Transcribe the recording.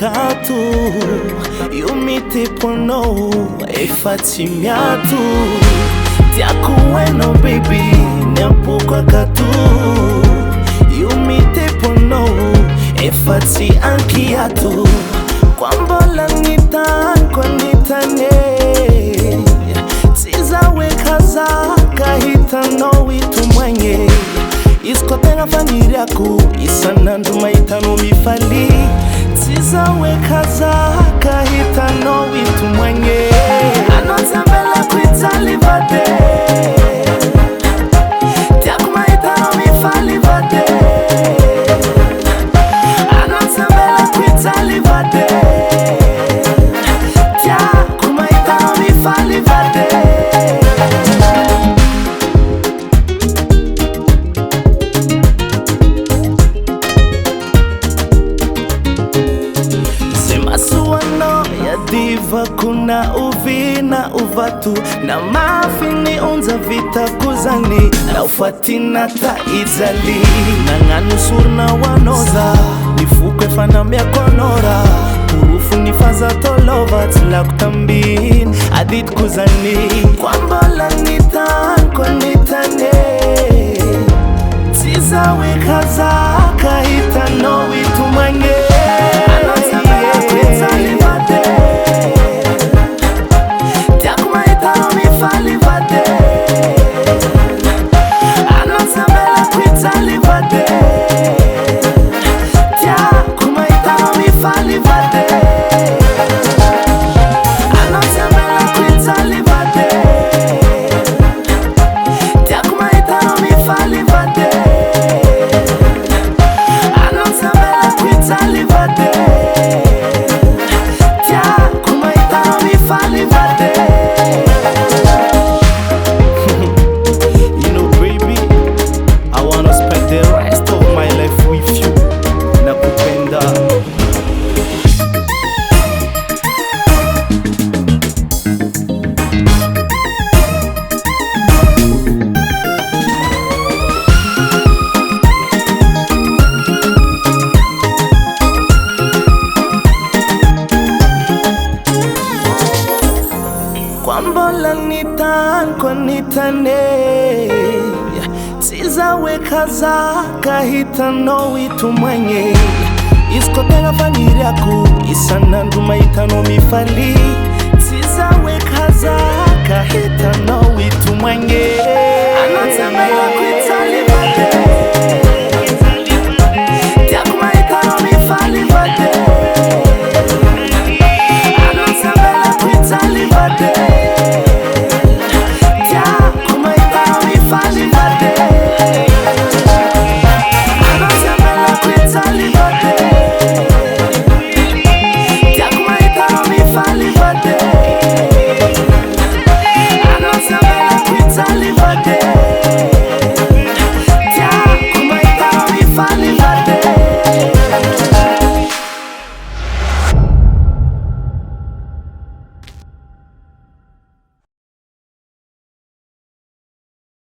kato io mitepono faty miato tiako hainao baby niampoko akato io mitepono faty ankiato kwa mbola nitanko nitane tizawekaza kahitanao itumanye iskotenga famiri yako isanandu maitano mifali tizawekaza kahitano itumanye anotambela kuitali vade tiaku maitano mifali vade anotambela kuitali vade tiaku maitano mifali vade diva kuna uvina uvatu na mafini unza vita kuzani na ufatina ta izali na nganu surna wanoza nifukwe fana miakonora urufu nifaza tolova tila kutambin adit kuzani kwa mbola nitanko nitane tizawe kaza kahitano itumanye anotabela kuitali vade fali vade anotambela kuitali vade tiaku maitano mifali vade anotambela kuitali vade tiaku maitano mifali vade anotambela kuitali vade tiaku maitano mifali vade. Kwambola nitanko nitane tizawekaza kahitano itumanye iskotenga famiri yako isanandu maitano mifali